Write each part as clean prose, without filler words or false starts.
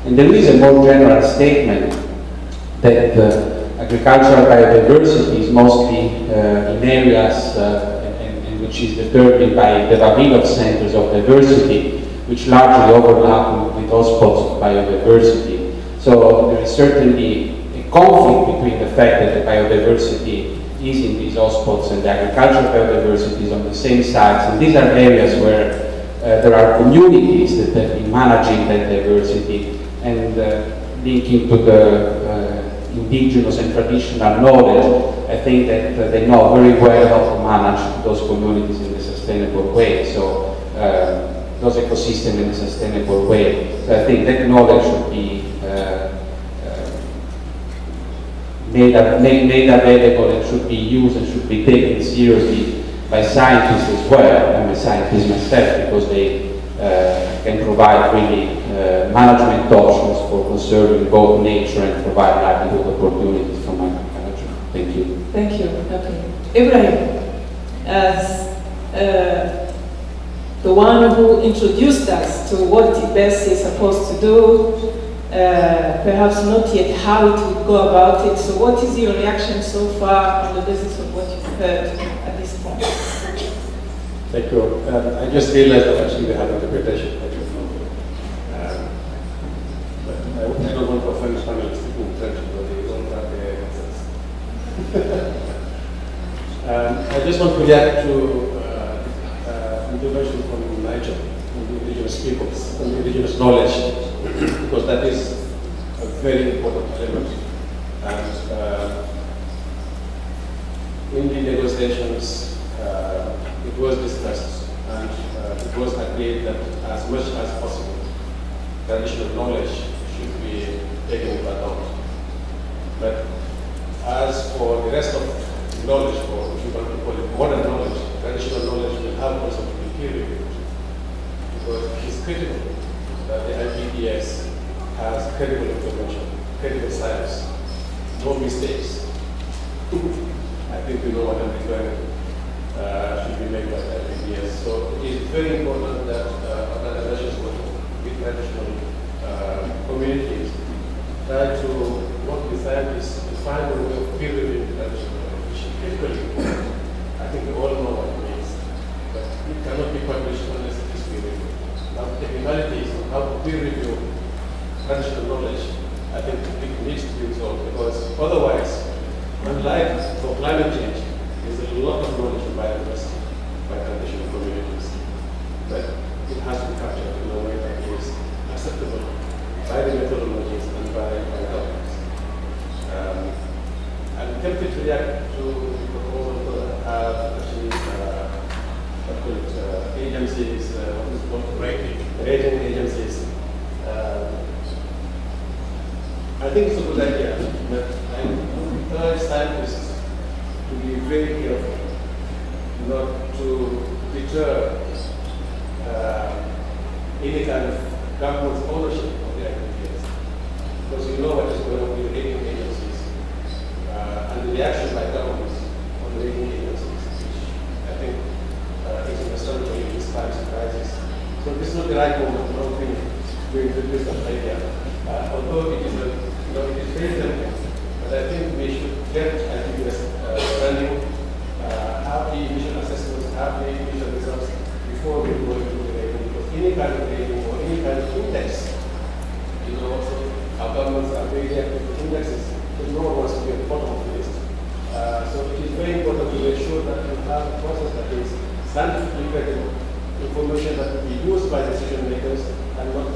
And there is a more general statement that agricultural biodiversity is mostly in areas and which is determined by the Vavilov centers of diversity, which largely overlap with hotspots of biodiversity. So there is certainly a conflict between the fact that the biodiversity is in these hotspots and the agricultural biodiversity is on the same sites. And these are areas where there are communities that have been managing that diversity and linking to the indigenous and traditional knowledge. I think that they know very well how to manage those communities in a sustainable way. So those ecosystems in a sustainable way. So I think that knowledge should be made available and should be used and should be taken seriously by scientists as well, and by scientists myself, because they can provide really management options for conserving both nature and provide livelihood opportunities from agriculture. Thank you. Thank you. Okay. Ibrahim, as the one who introduced us to what IPBES is supposed to do, perhaps not yet how it would go about it. So what is your reaction so far on the basis of what you've heard at this point? Thank you. I just realized that actually we have interpretation. But I don't want to offend panelists in French, but they don't have the answers. I just want to react to intervention from Niger, from the indigenous peoples, from the indigenous knowledge, because that is a very important element. And in the negotiations, it was discussed and it was agreed that as much as possible, traditional knowledge should be taken into account. But as for the rest of the knowledge, or if you want to call it modern knowledge, traditional knowledge will have also to be peer reviewed, because it is critical that the IPBES has credible information, credible science, no mistakes. I think you know what I'm referring to. Should be made by the IPBES. So it is very important that organizations with traditional communities try to work with scientists to find a way of peer reviewing traditional knowledge, which is critically important. I think we all know what it means, but it cannot be published unless it is peer reviewed. Now, the technicalities on how to peer review traditional knowledge, I think it needs to be resolved, because otherwise, unlike for climate change, there's a lot of knowledge in biodiversity by traditional communities, but it has to be captured in a way that is acceptable by the methodologies and by governments. I'm tempted to react to the proposal to have actually agencies, what is it called? Rating agencies. I think it's a good idea, but I encourage scientists to be very careful not to deter any kind of government's ownership of the IPBES. Because you know what is going on with rating agencies and the reaction by governments on the rating agencies, which I think is understandable in this times of crisis. So this is not the right moment, I don't think, to introduce that idea. Although it is it is very tempting, but I think we should get IPBES running, have the initial assessments, have the initial results before we go into the rating. Because any kind of rating or any kind of index, also our governments are very active with indexes, but no one wants to be at the bottom of the list. So it is very important to make sure that we have a process that is scientifically credible, information that will be used by decision makers and not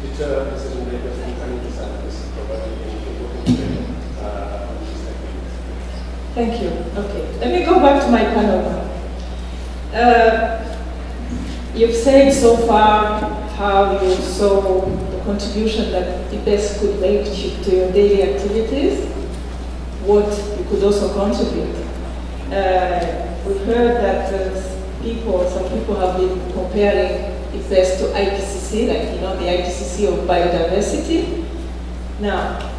deter decision makers from coming to scientists providing information on these activities. Thank you. Okay, let me go back to my panel now. You've said so far how you saw the contribution that IPBES could make to your daily activities, what you could also contribute. We've heard that some people have been comparing IPBES to IPCC, like the IPCC of biodiversity. Now,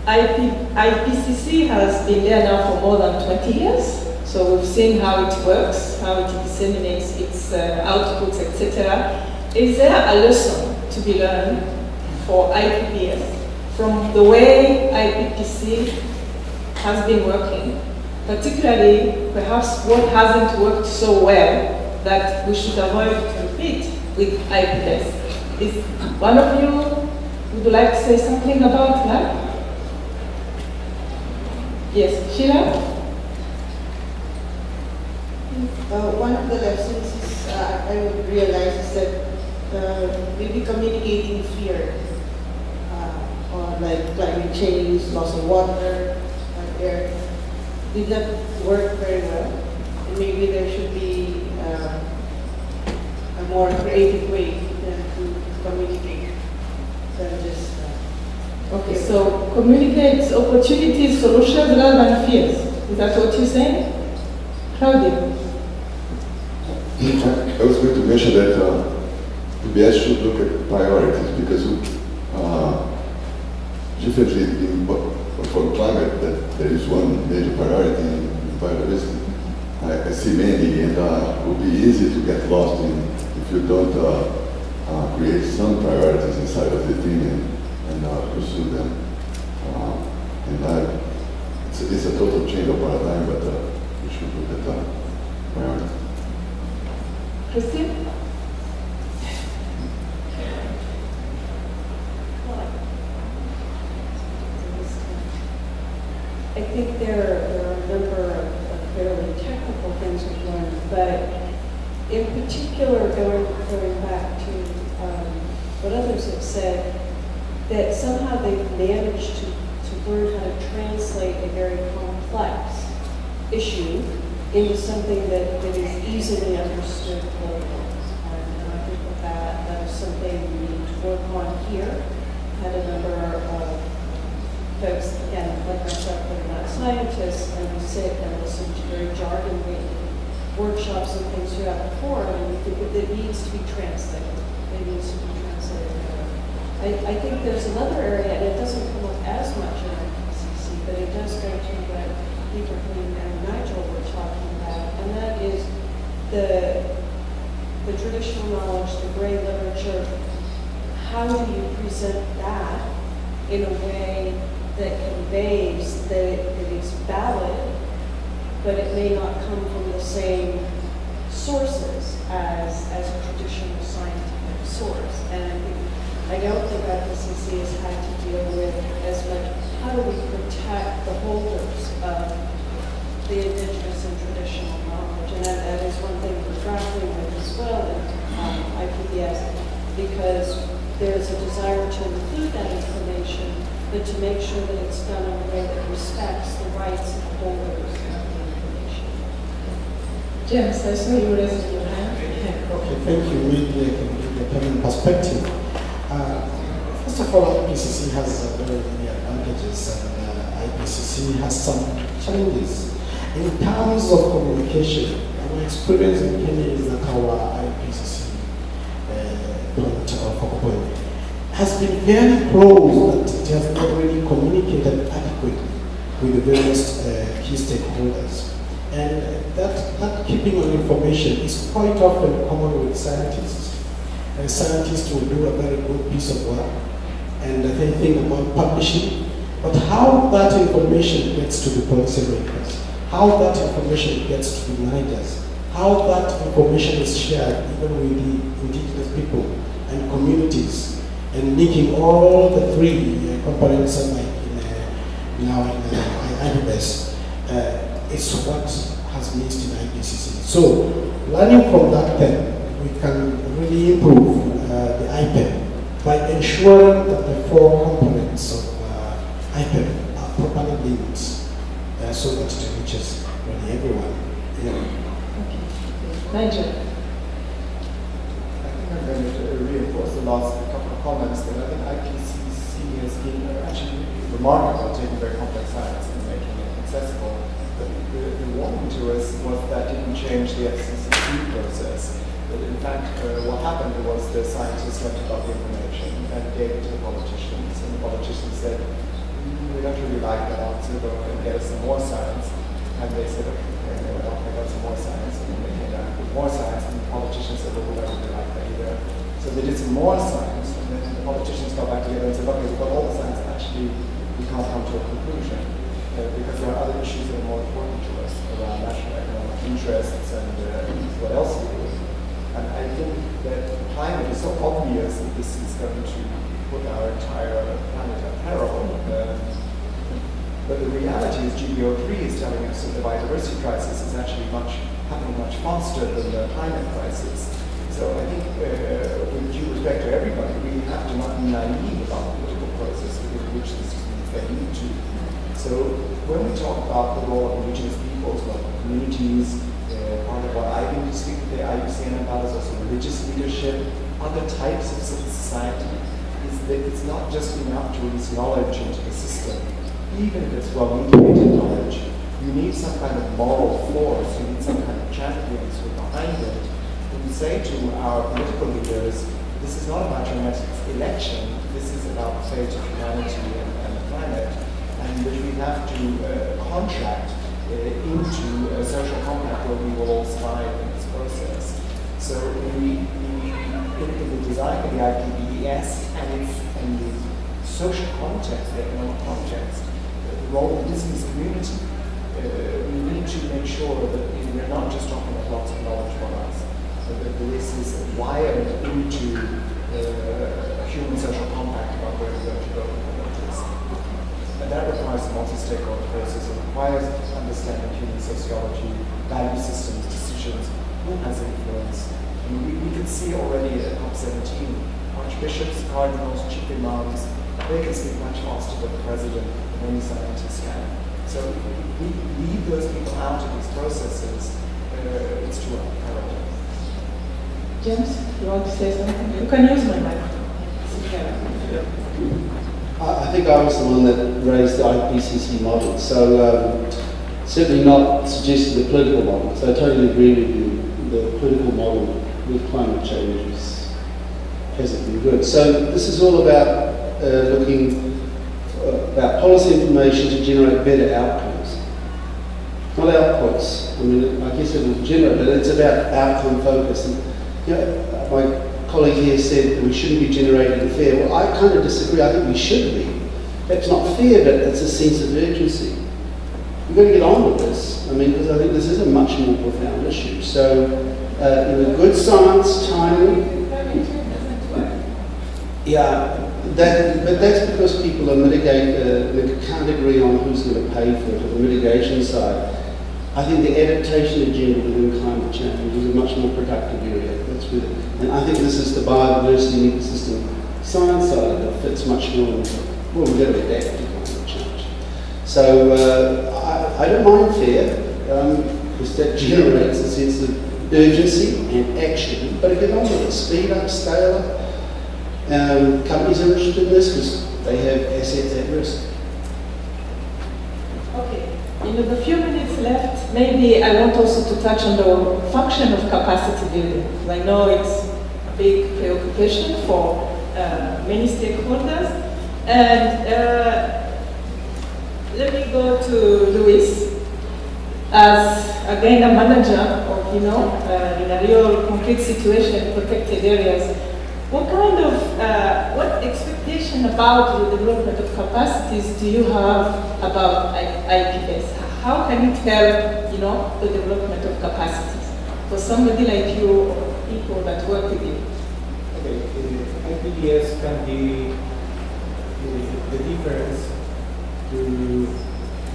IPCC has been there now for more than 20 years. So we've seen how it works, how it disseminates its outputs, etc. Is there a lesson to be learned for IPBES from the way IPPC has been working, particularly perhaps what hasn't worked so well that we should avoid to repeat with IPBES. Is one of you would like to say something about that? Yes, Sheila? One of the lessons is, I would realize is that maybe communicating fear on like climate change, loss of water, air, did not work very well. And maybe there should be a more creative way to communicate than just. Okay, so communicate opportunities, solutions rather than fears. Is that what you're saying? Claudia? I was going to mention that IPBES should look at priorities because definitely for climate that there is one major priority in biodiversity. I see many, and it would be easy to get lost in if you don't create some priorities inside of the team and pursue them. It's a total change of paradigm, but we should look at priorities. Christine? I think there are a number of fairly technical things we've learned, but in particular, going back to what others have said, that somehow they've managed to learn how to translate a very complex issue into something that is easily understood globally. And I think that is something we need to work on here. Had a number of folks, again, like myself, that are not scientists, and we sit and listen to very jargon-laden workshops and things throughout the forum, and we think that it needs to be translated. It needs to be translated. I think there's another area, and it doesn't come up as much in IPCC, but it does go to what Ibrahim and Nigel were talking about, and that is the traditional knowledge, the gray literature. How do you present that in a way that conveys that it is valid, but it may not come from the same sources as a traditional scientific source? And I don't think IPCC has had to deal with as much how do we protect the holders of the indigenous and traditional knowledge, and that is one thing we're grappling with as well in IPBES, because there's a desire to include that information, but to make sure that it's done in a way that respects the rights of the holders of the information. James, I saw you raising your hand. Okay, thank you. Maybe I can give a common perspective. First of all, IPCC has very many advantages, and IPCC has some challenges. In terms of communication, our experience in Kenya is that our IPCC focal point has been very close, but it has not really communicated adequately with the various key stakeholders. And that keeping of information is quite often common with scientists. And scientists will do a very good piece of work, and they think about publishing, but how that information gets to the policymakers, how that information gets to the managers, how that information is shared even with the indigenous people and communities, and linking all the three components like now in IPBES is what has missed in IPCC. So, learning from that then, we can really improve the IPEP by ensuring that the four components of IPEP are properly linked so that it reaches really everyone. Nigel. I think I'm going to reinforce the last couple of comments that I think IPCC has been actually remarkable at taking very complex science and making it accessible. But the warning to us was that didn't change the FCCC process. But in fact, what happened was the scientists went about the information and gave it to the politicians, and the politicians said, we don't really like that answer, but we can get us some more science. And they said, okay, and they went off and got some more science, and then they came down with more science, and the politicians said, well, we don't really like that either. So they did some more science, and then the politicians got back together and said, okay, we've got all the science, actually we can't come to a conclusion, because there are other issues that are more important to us around national economic interests and what else we do. And I think that climate is so obvious that this is going to put our entire planet at peril. But the reality is GBO3 is telling us that the biodiversity crisis is actually happening much faster than the climate crisis. So I think, with due respect to everybody, we have to not be naive about the political process within which this is leading to. So when we talk about the role of indigenous peoples, local communities, part of what I've been speaking to the IUCN about is also religious leadership, other types of civil society, is that it's not just enough to release knowledge into the system. Even if it's well-mediated knowledge, you need some kind of moral force, you need some kind of champions who are behind it. When we say to our political leaders, this is not about your next election, this is about the fate of humanity and the planet, and which we have to contract into a social compact where we will all strive in this process. So in the design of the IPBES and the social context, the economic context, the role of the business community, we need to make sure that we're not just talking about lots of knowledge for us, but that this is wired into a human social compact about where we're going to go with this. And that requires a multi-stakeholder process. It requires understanding human sociology, value systems, decisions, who has influence. I mean, we can see already at COP17, archbishops, cardinals, chief imams, they can speak much faster than the president and any scientists can. So if we leave those people out of these processes, it's too apparent. James, you want to say something? You can use my microphone. I think I was the one that raised the IPCC model, so certainly not suggesting the political model. So I totally agree with you. The political model with climate change hasn't been good. So this is all about looking about policy information to generate better outcomes, not outputs. I mean, I guess it will generate, but it's about outcome focus. And you know, my colleague here said that we shouldn't be generating fear. Well, I kind of disagree. I think we should be. That's not fear, but it's a sense of urgency. We've got to get on with this. I mean, because I think this is a much more profound issue. So, good science, timely. Yeah, but that's because people are can't agree on who's going to pay for it, on the mitigation side. I think the adaptation agenda within climate change is a much more productive area. That's with it. And I think this is the biodiversity and ecosystem science side of it fits much more into, well, we've got to adapt to climate change. So I don't mind fear, because that generates a sense of urgency and action, but get on with it, speed up, scale up. Companies are interested in this because they have assets at risk. Okay, in the few minutes left, maybe I want also to touch on the function of capacity building. I know it's a big preoccupation for many stakeholders. And let me go to Luis. As again a manager of, in a real concrete situation in protected areas, what kind of, what expectation about the development of capacities do you have about IPBES? How can it help, the development of capacities for somebody like you or people that work with you? Okay, IPBES can be the difference to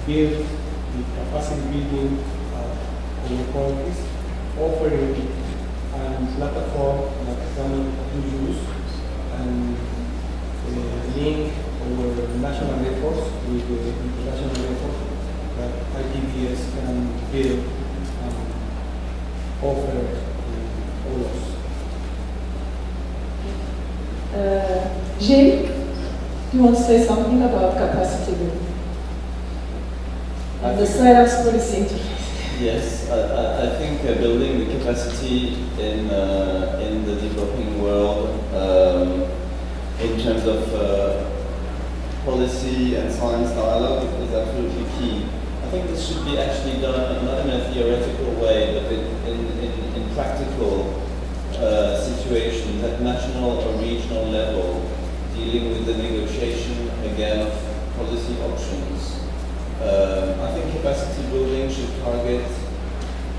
build the capacity building in countries, offering a platform that can be used and link our national efforts with the international efforts that IPBES can build and offer to all of us. Gilles, do you want to say something about capacity building? And the science policy interface. Yes, I think building the capacity in the developing world in terms of policy and science dialogue is absolutely key. I think this should be actually done not in a theoretical way, but in practical situations at national or regional level, dealing with the negotiation, again, of policy options. I think capacity building should target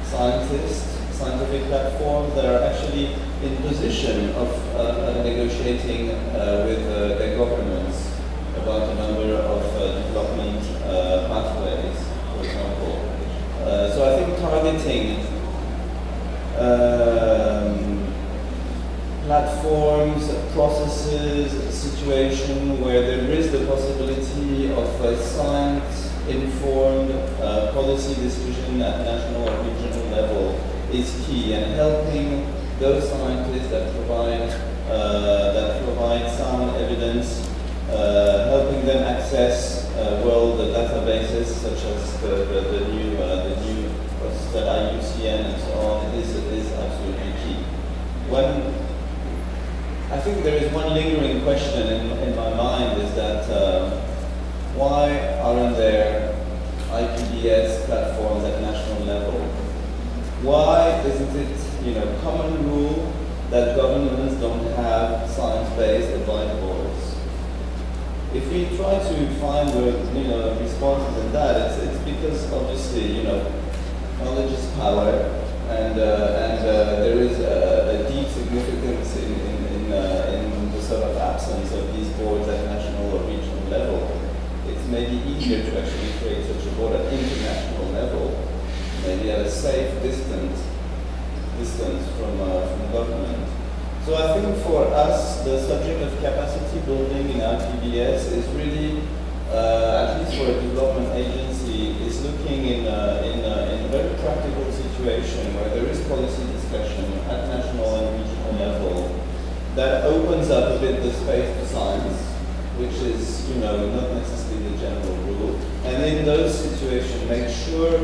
scientists, scientific platforms that are actually in position of negotiating with their governments about a number of development pathways, for example. So I think targeting platforms, processes, a situation where there is the possibility of science-informed policy decision at national or regional level is key, and helping those scientists that provide sound evidence, helping them access world databases such as the new process at IUCN and so on is absolutely key. I think there is one lingering question in my mind is that why aren't there IPBES platforms at national level? Why isn't it, common rule that governments don't have science-based advice boards? If we try to find responses in that, it's because obviously, knowledge is power, and there is a deep significance in the sort of absence of these boards at national or regional level. It's maybe easier to actually create such a board at international level, maybe at a safe distance from government. So I think for us, the subject of capacity building in IPBES is really, at least for a development agency, is looking in a very practical situation where there is policy discussion at national and regional level that opens up a bit the space to science, which is, not necessarily the general rule. And in those situations, make sure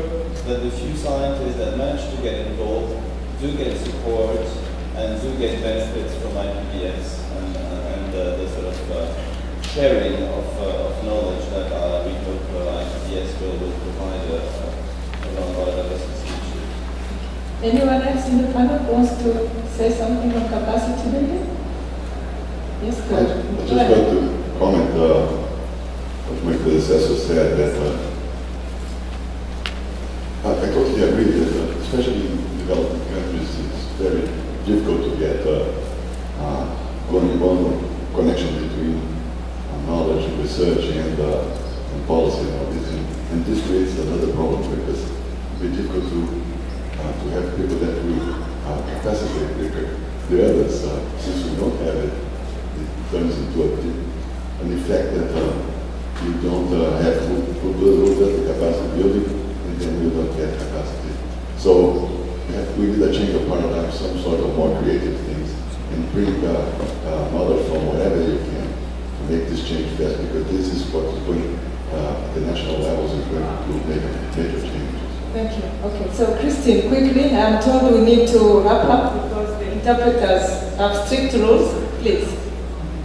that the few scientists that manage to get involved do get support and do get benefits from IPBES and the sort of sharing of knowledge that we hope IPBES will provide around biodiversity issue. Anyone else in the panel wants to say something on capacity building? Yes, I just want to comment what my predecessor said, that I totally agree that especially in developing countries it's very difficult to get going on connection between knowledge and research and policy and all this. And this creates another problem because it's very difficult to have people that will capacitate the others. Since we don't have it, it turns into an effect that you don't have who does the capacity building, and then you don't get capacity. So we need a change of paradigm, some sort of more creative things, and bring knowledge from wherever you can to make this change fast, because this is what is going at the national levels is going to make major changes. Thank you. Okay, so Christine, quickly, I'm told we need to wrap up because the interpreters have strict rules. Please.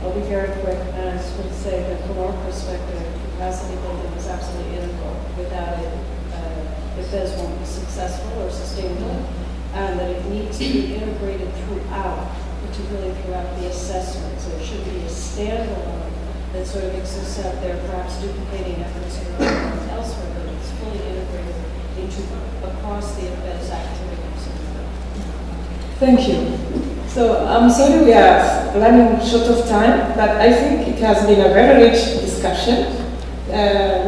I'll be very quick, and I just want to say that from our perspective, capacity building is absolutely integral. Without it, IPBES won't be successful or sustainable, and that it needs to be integrated throughout, particularly throughout the assessment. So it should be a standalone that sort of exists out there, perhaps duplicating efforts elsewhere, but it's fully integrated across the IPBES activities. Thank you. So I'm sorry we are running short of time, but I think it has been a very rich discussion.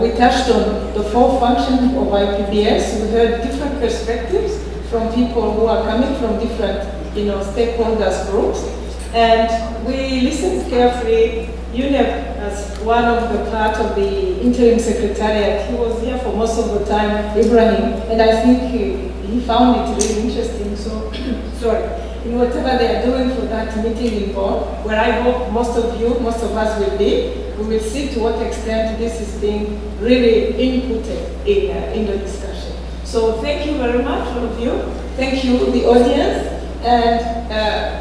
We touched on the four functions of IPBES. We heard different perspectives from people who are coming from different, stakeholders groups, and we listened carefully. UNEP, as one of the part of the interim secretariat, he was here for most of the time, Ibrahim, and I think he found it really interesting. So, sorry. In whatever they are doing for that meeting in Bonn, where I hope most of us will be, we will see to what extent this is being really inputted in the discussion. So thank you very much, all of you. Thank you, the audience. And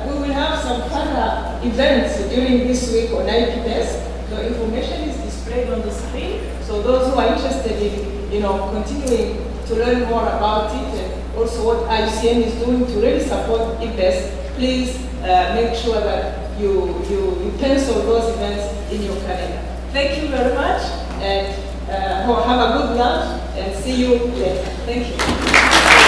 we will have some further events during this week on IPBES. The information is displayed on the screen. So those who are interested in, continuing to learn more about it and also what IUCN is doing to really support IPBES, please make sure that you pencil those events in your calendar. Thank you very much, and have a good lunch, and see you later. Thank you.